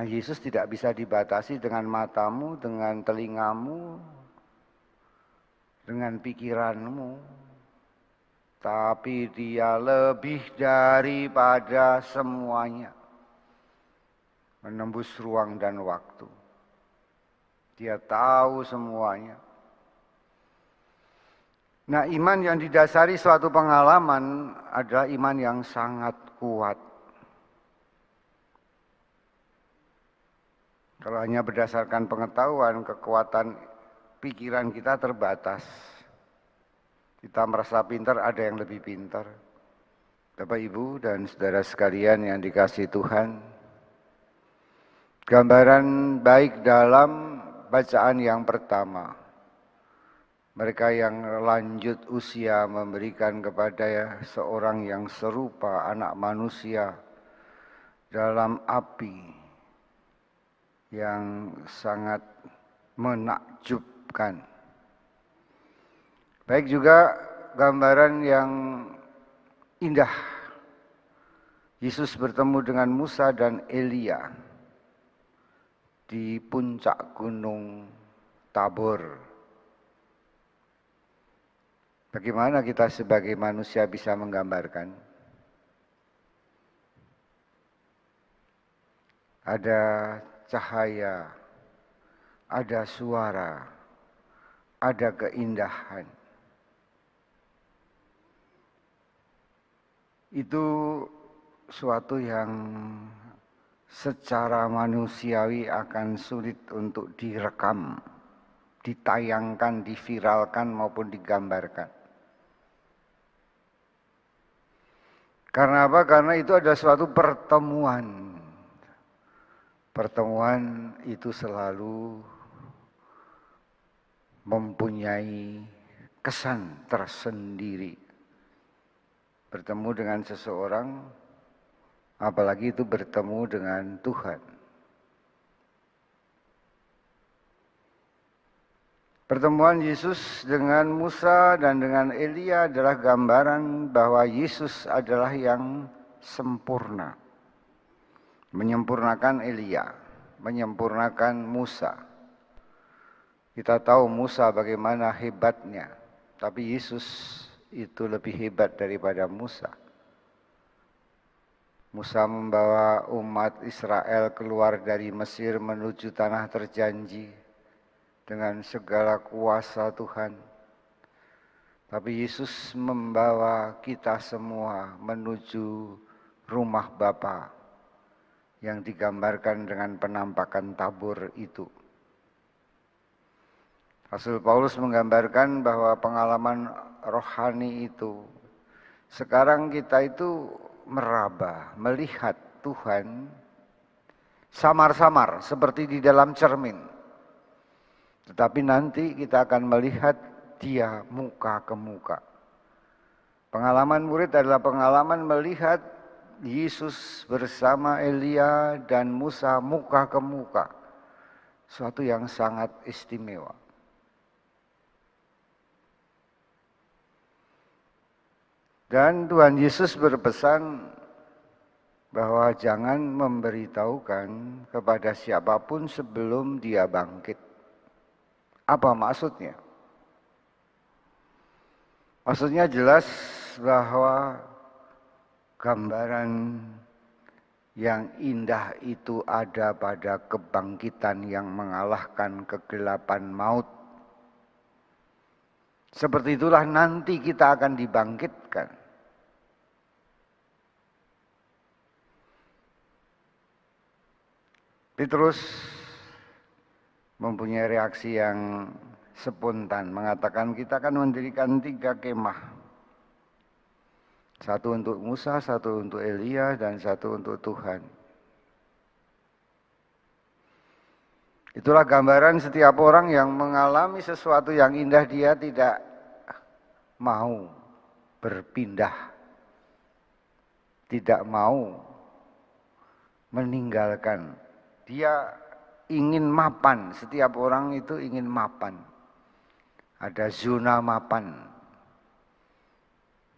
Karena Yesus tidak bisa dibatasi dengan matamu, dengan telingamu, dengan pikiranmu. Tapi dia lebih daripada semuanya. Menembus ruang dan waktu. Dia tahu semuanya. Nah, iman yang didasari suatu pengalaman adalah iman yang sangat kuat. Kalau hanya berdasarkan pengetahuan, kekuatan pikiran kita terbatas. Kita merasa pintar, ada yang lebih pintar. Bapak, Ibu, dan saudara sekalian yang dikasihi Tuhan, gambaran baik dalam bacaan yang pertama. Mereka yang lanjut usia memberikan kepada seorang yang serupa anak manusia dalam api yang sangat menakjubkan. Baik juga gambaran yang indah. Yesus bertemu dengan Musa dan Elia di puncak gunung Tabor. Bagaimana kita sebagai manusia bisa menggambarkan? Ada cahaya, ada suara, ada keindahan. Itu suatu yang secara manusiawi akan sulit untuk direkam, ditayangkan, diviralkan maupun digambarkan. Karena apa? Karena itu ada suatu pertemuan. Pertemuan itu selalu mempunyai kesan tersendiri. Bertemu dengan seseorang, apalagi itu bertemu dengan Tuhan. Pertemuan Yesus dengan Musa dan dengan Elia adalah gambaran bahwa Yesus adalah yang sempurna. Menyempurnakan Elia, menyempurnakan Musa. Kita tahu Musa bagaimana hebatnya, tapi Yesus itu lebih hebat daripada Musa. Musa membawa umat Israel keluar dari Mesir menuju tanah terjanji dengan segala kuasa Tuhan. Tapi Yesus membawa kita semua menuju rumah Bapa yang digambarkan dengan penampakan Tabor itu. Rasul Paulus menggambarkan bahwa pengalaman rohani itu, sekarang kita itu meraba, melihat Tuhan samar-samar seperti di dalam cermin. Tetapi nanti kita akan melihat Dia muka ke muka. Pengalaman murid adalah pengalaman melihat Yesus bersama Elia dan Musa muka ke muka. Suatu yang sangat istimewa. Dan Tuhan Yesus berpesan bahwa jangan memberitahukan kepada siapapun sebelum Dia bangkit. Apa maksudnya? Maksudnya jelas bahwa gambaran yang indah itu ada pada kebangkitan yang mengalahkan kegelapan maut. Seperti itulah nanti kita akan dibangkitkan. Petrus mempunyai reaksi yang spontan, mengatakan kita akan mendirikan 3 kemah. Satu untuk Musa, satu untuk Elia, dan satu untuk Tuhan. Itulah gambaran setiap orang yang mengalami sesuatu yang indah, dia tidak mau berpindah. Tidak mau meninggalkan. Dia ingin mapan, setiap orang itu ingin mapan. Ada zona mapan.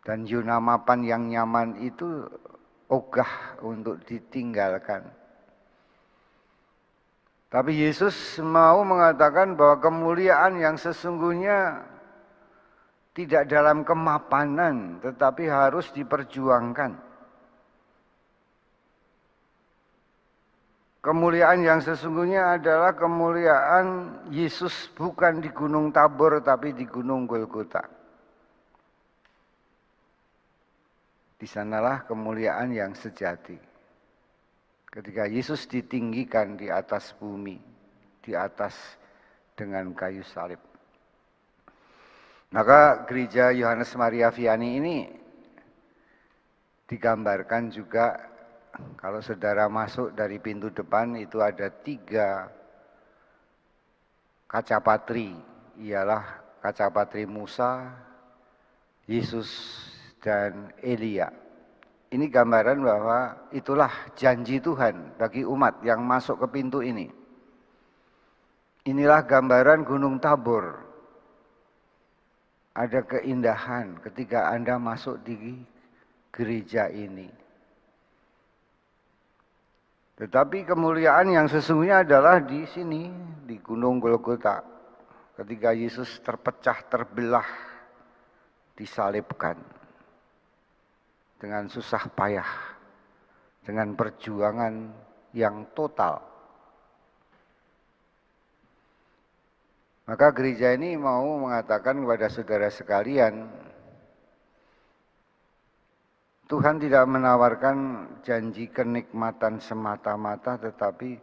Dan zona mapan yang nyaman itu ogah untuk ditinggalkan. Tapi Yesus mau mengatakan bahwa kemuliaan yang sesungguhnya tidak dalam kemapanan, tetapi harus diperjuangkan. Kemuliaan yang sesungguhnya adalah kemuliaan Yesus bukan di Gunung Tabor, tapi di Gunung Golgota. Di sanalah kemuliaan yang sejati. Ketika Yesus ditinggikan di atas bumi, di atas dengan kayu salib. Maka gereja Yohanes Maria Vianney ini digambarkan juga, kalau saudara masuk dari pintu depan itu ada 3 kaca patri, ialah kaca patri Musa, Yesus, dan Elia. Ini gambaran bahwa itulah janji Tuhan bagi umat yang masuk ke pintu ini. Inilah gambaran Gunung Tabor. Ada keindahan ketika Anda masuk di gereja ini. Tetapi kemuliaan yang sesungguhnya adalah di sini, di Gunung Golgota. Ketika Yesus terpecah, terbelah, disalibkan. Dengan susah payah, dengan perjuangan yang total. Maka gereja ini mau mengatakan kepada saudara sekalian, Tuhan tidak menawarkan janji kenikmatan semata-mata, tetapi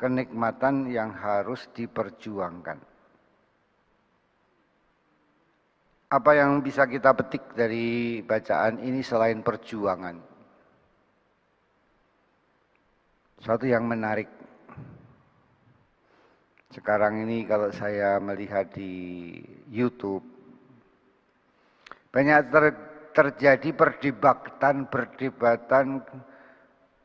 kenikmatan yang harus diperjuangkan. Apa yang bisa kita petik dari bacaan ini selain perjuangan? Suatu yang menarik. Sekarang ini kalau saya melihat di YouTube, banyak terjadi perdebatan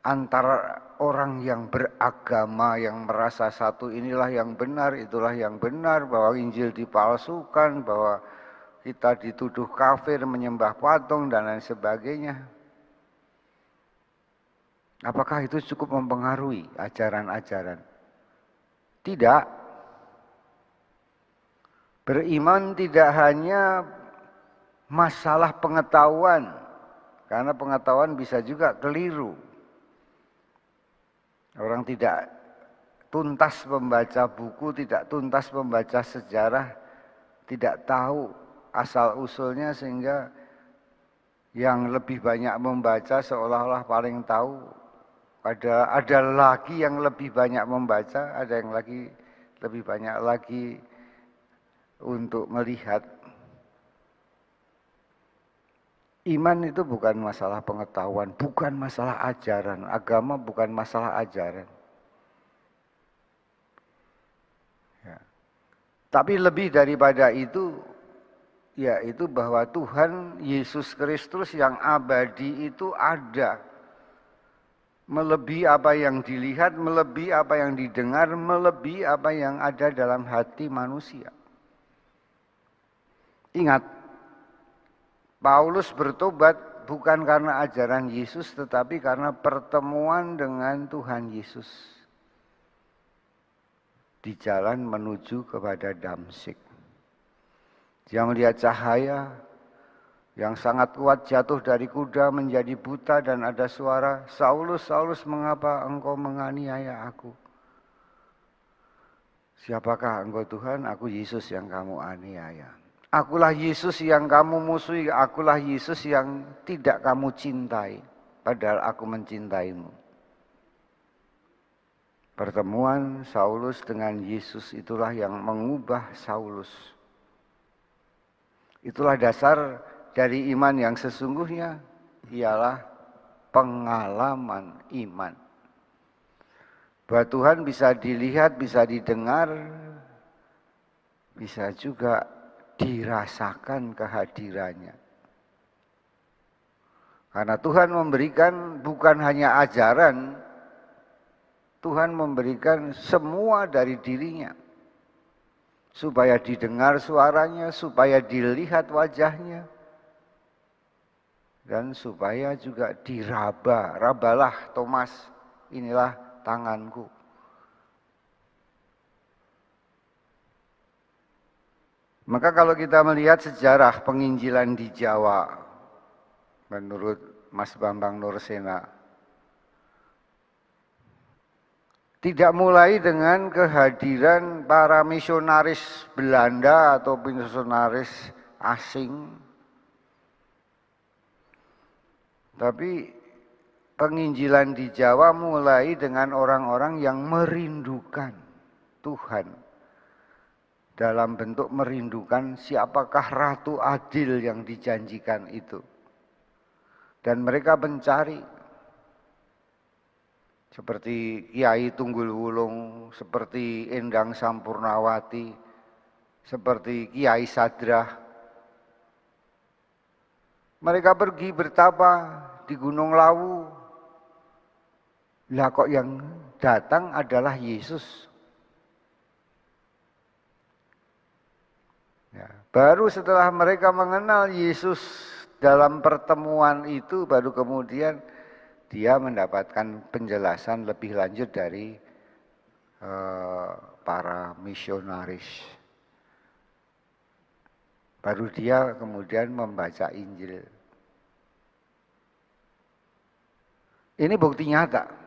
antara orang yang beragama, yang merasa satu inilah yang benar, itulah yang benar, bahwa Injil dipalsukan, bahwa kita dituduh kafir, menyembah patung, dan lain sebagainya. Apakah itu cukup mempengaruhi ajaran-ajaran? Tidak. Beriman tidak hanya masalah pengetahuan, karena pengetahuan bisa juga keliru. Orang tidak tuntas membaca buku, tidak tuntas membaca sejarah, tidak tahu asal-usulnya, sehingga yang lebih banyak membaca seolah-olah paling tahu. Ada lagi yang lebih banyak membaca, ada yang lagi lebih banyak lagi untuk melihat. Iman itu bukan masalah pengetahuan, bukan masalah ajaran. Agama bukan masalah ajaran. Ya. Tapi lebih daripada itu, yaitu bahwa Tuhan Yesus Kristus yang abadi itu ada. Melebihi apa yang dilihat, melebihi apa yang didengar, melebihi apa yang ada dalam hati manusia. Ingat, Paulus bertobat bukan karena ajaran Yesus, tetapi karena pertemuan dengan Tuhan Yesus di jalan menuju kepada Damsyik. Dia melihat cahaya yang sangat kuat jatuh dari kuda menjadi buta, dan ada suara, "Saulus, Saulus, mengapa engkau menganiaya aku?" "Siapakah engkau Tuhan?" "Aku Yesus yang kamu aniaya." "Akulah Yesus yang kamu musuhi, akulah Yesus yang tidak kamu cintai, padahal aku mencintaimu." Pertemuan Saulus dengan Yesus itulah yang mengubah Saulus. Itulah dasar dari iman yang sesungguhnya, ialah pengalaman iman. Bahwa Tuhan bisa dilihat, bisa didengar, bisa juga dirasakan kehadirannya. Karena Tuhan memberikan bukan hanya ajaran, Tuhan memberikan semua dari dirinya. Supaya didengar suaranya, supaya dilihat wajahnya, dan supaya juga diraba. Rabalah Thomas, inilah tanganku. Maka kalau kita melihat sejarah penginjilan di Jawa, menurut Mas Bambang Nursena, tidak mulai dengan kehadiran para misionaris Belanda atau misionaris asing, tapi penginjilan di Jawa mulai dengan orang-orang yang merindukan Tuhan, dalam bentuk merindukan siapakah Ratu Adil yang dijanjikan itu. Dan mereka mencari, seperti Kiai Tunggul Wulung, seperti Endang Sampurnawati, seperti Kiai Sadrah. Mereka pergi bertapa di Gunung Lawu. Lah kok yang datang adalah Yesus. Ya, baru setelah mereka mengenal Yesus dalam pertemuan itu, baru kemudian dia mendapatkan penjelasan lebih lanjut dari para misionaris. Baru dia kemudian membaca Injil. Ini bukti nyata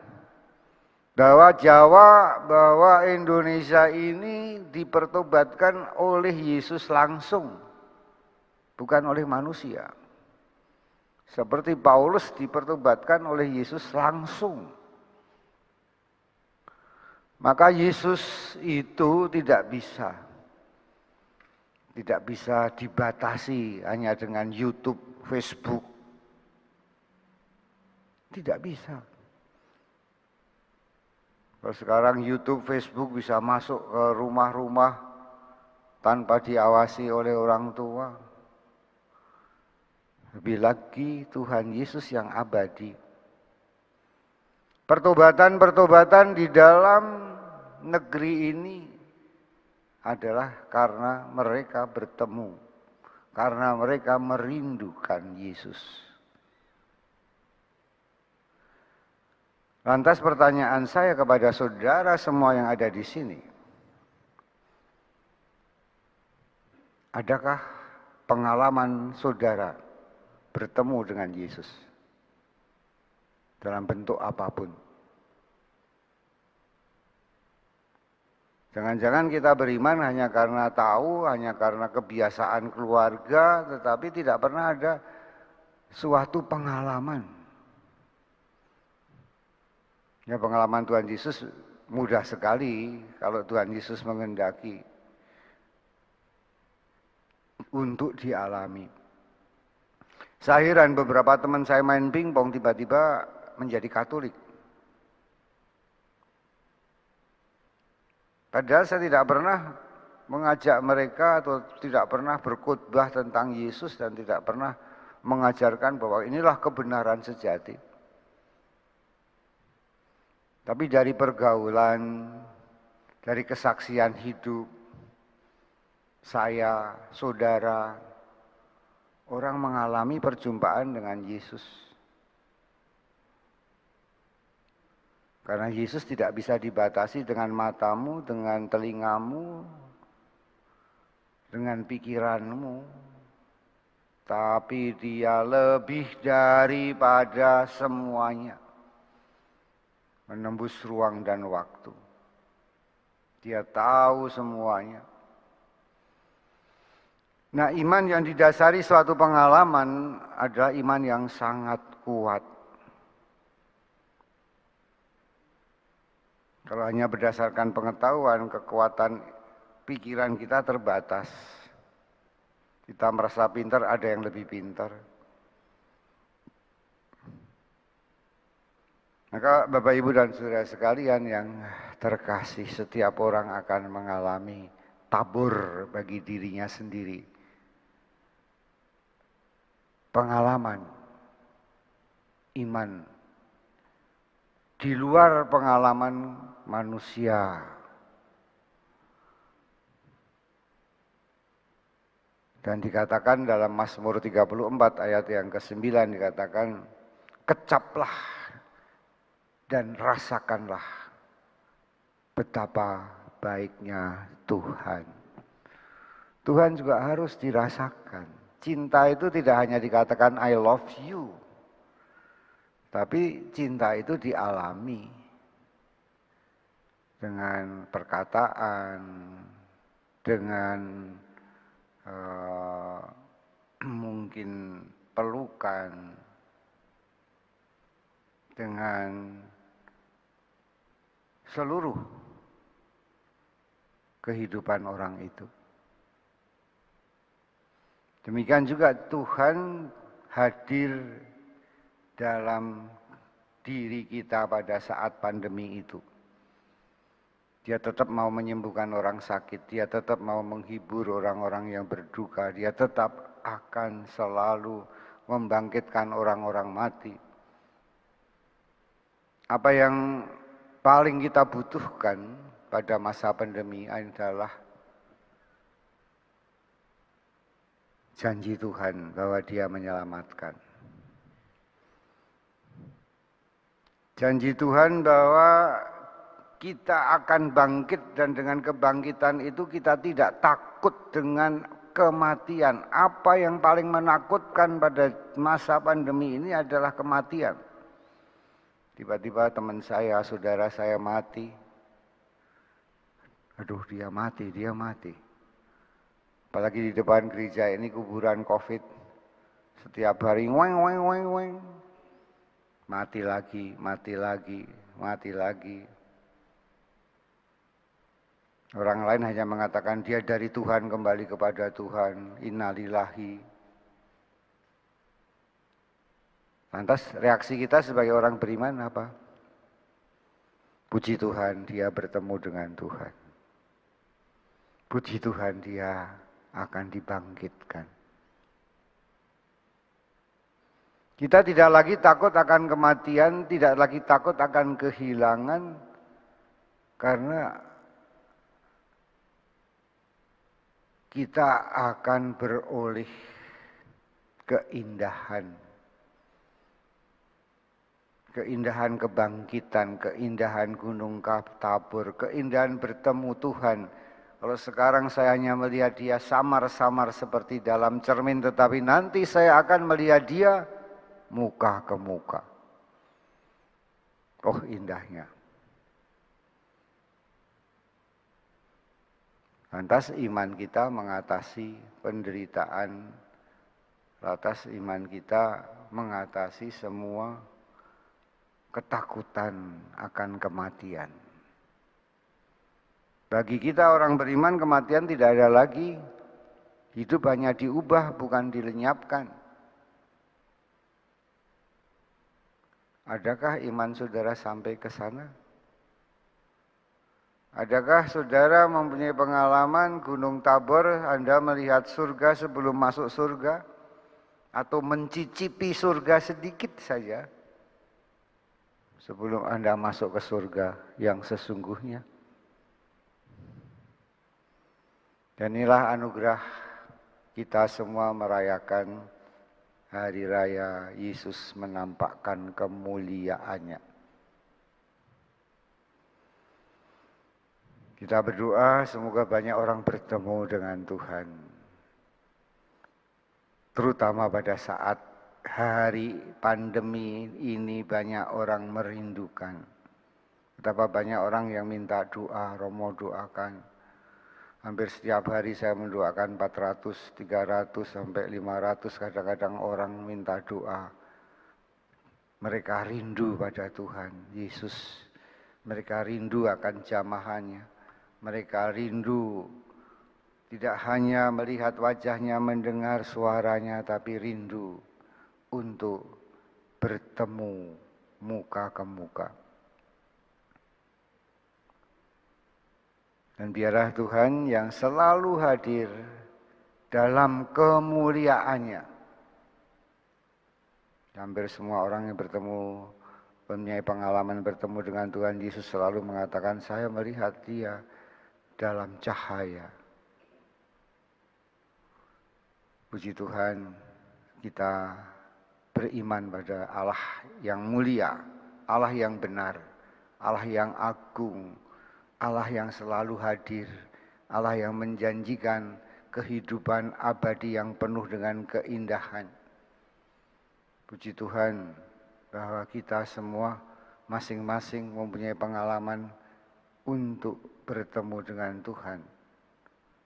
bahwa Jawa, bahwa Indonesia ini dipertobatkan oleh Yesus langsung, bukan oleh manusia. Seperti Paulus dipertobatkan oleh Yesus langsung. Maka Yesus itu tidak bisa dibatasi hanya dengan YouTube, Facebook. Tidak bisa. Kalau sekarang YouTube, Facebook bisa masuk ke rumah-rumah tanpa diawasi oleh orang tua. Lebih lagi Tuhan Yesus yang abadi. Pertobatan-pertobatan di dalam negeri ini adalah karena mereka bertemu, karena mereka merindukan Yesus. Lantas pertanyaan saya kepada saudara semua yang ada di sini, adakah pengalaman saudara bertemu dengan Yesus dalam bentuk apapun? Jangan-jangan kita beriman hanya karena tahu, hanya karena kebiasaan keluarga, tetapi tidak pernah ada suatu pengalaman. Ya, pengalaman Tuhan Yesus mudah sekali kalau Tuhan Yesus menghendaki untuk dialami. Saya heran beberapa teman saya main pingpong tiba-tiba menjadi Katolik. Padahal saya tidak pernah mengajak mereka atau tidak pernah berkhotbah tentang Yesus dan tidak pernah mengajarkan bahwa inilah kebenaran sejati. Tapi dari pergaulan, dari kesaksian hidup, saya, saudara, orang mengalami perjumpaan dengan Yesus. Karena Yesus tidak bisa dibatasi dengan matamu, dengan telingamu, dengan pikiranmu. Tapi dia lebih daripada semuanya. Menembus ruang dan waktu. Dia tahu semuanya. Nah, iman yang didasari suatu pengalaman adalah iman yang sangat kuat. Kalau hanya berdasarkan pengetahuan, kekuatan pikiran kita terbatas. Kita merasa pintar, ada yang lebih pintar. Maka Bapak Ibu dan Saudara sekalian yang terkasih, setiap orang akan mengalami tabur bagi dirinya sendiri. Pengalaman, iman, di luar pengalaman manusia. Dan dikatakan dalam Mazmur 34 ayat yang ke-9 dikatakan, kecaplah dan rasakanlah betapa baiknya Tuhan. Tuhan juga harus dirasakan. Cinta itu tidak hanya dikatakan I love you, tapi cinta itu dialami dengan perkataan, dengan mungkin pelukan, dengan seluruh kehidupan orang itu. Demikian juga Tuhan hadir dalam diri kita pada saat pandemi itu. Dia tetap mau menyembuhkan orang sakit, dia tetap mau menghibur orang-orang yang berduka, dia tetap akan selalu membangkitkan orang-orang mati. Apa yang paling kita butuhkan pada masa pandemi adalah janji Tuhan bahwa Dia menyelamatkan. Janji Tuhan bahwa kita akan bangkit dan dengan kebangkitan itu kita tidak takut dengan kematian. Apa yang paling menakutkan pada masa pandemi ini adalah kematian. Tiba-tiba teman saya, saudara saya mati. Aduh, dia mati. Apalagi di depan gereja ini kuburan COVID. Setiap hari weng. Mati lagi. Orang lain hanya mengatakan dia dari Tuhan kembali kepada Tuhan. Innalillahi. Lantas reaksi kita sebagai orang beriman apa? Puji Tuhan, dia bertemu dengan Tuhan. Puji Tuhan, dia akan dibangkitkan. Kita tidak lagi takut akan kematian, tidak lagi takut akan kehilangan, karena kita akan beroleh keindahan. Keindahan kebangkitan, keindahan Gunung Tabor, keindahan bertemu Tuhan. Kalau sekarang saya hanya melihat dia samar-samar seperti dalam cermin, tetapi nanti saya akan melihat dia muka ke muka. Oh, indahnya. Lantas iman kita mengatasi penderitaan, lantas iman kita mengatasi semua ketakutan akan kematian. Bagi kita orang beriman, kematian tidak ada lagi. Hidup hanya diubah, bukan dilenyapkan. Adakah iman saudara sampai ke sana? Adakah saudara mempunyai pengalaman Gunung Tabor, Anda melihat surga sebelum masuk surga? Atau mencicipi surga sedikit saja sebelum Anda masuk ke surga yang sesungguhnya? Dan inilah anugerah kita semua merayakan hari raya Yesus menampakkan kemuliaannya. Kita berdoa semoga banyak orang bertemu dengan Tuhan. Terutama pada saat hari pandemi ini banyak orang merindukan. Betapa banyak orang yang minta doa, Romo doakan. Hampir setiap hari saya mendoakan 400, 300, sampai 500 kadang-kadang orang minta doa. Mereka rindu pada Tuhan Yesus. Mereka rindu akan jamahannya. Mereka rindu tidak hanya melihat wajahnya, mendengar suaranya, tapi rindu untuk bertemu muka ke muka. Dan biarlah Tuhan yang selalu hadir dalam kemuliaannya. Hampir semua orang yang bertemu, mempunyai pengalaman bertemu dengan Tuhan Yesus selalu mengatakan, saya melihat dia dalam cahaya. Puji Tuhan, kita beriman pada Allah yang mulia, Allah yang benar, Allah yang agung, Allah yang selalu hadir, Allah yang menjanjikan kehidupan abadi yang penuh dengan keindahan. Puji Tuhan bahwa kita semua masing-masing mempunyai pengalaman untuk bertemu dengan Tuhan.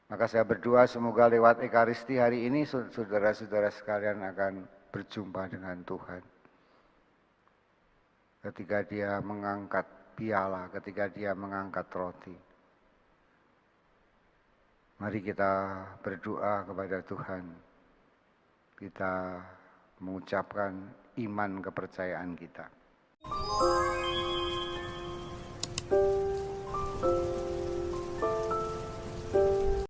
Maka saya berdoa semoga lewat Ekaristi hari ini saudara-saudara sekalian akan berjumpa dengan Tuhan. Ketika Dia mengangkat piala, ketika Dia mengangkat roti. Mari kita berdoa kepada Tuhan. Kita mengucapkan iman kepercayaan kita.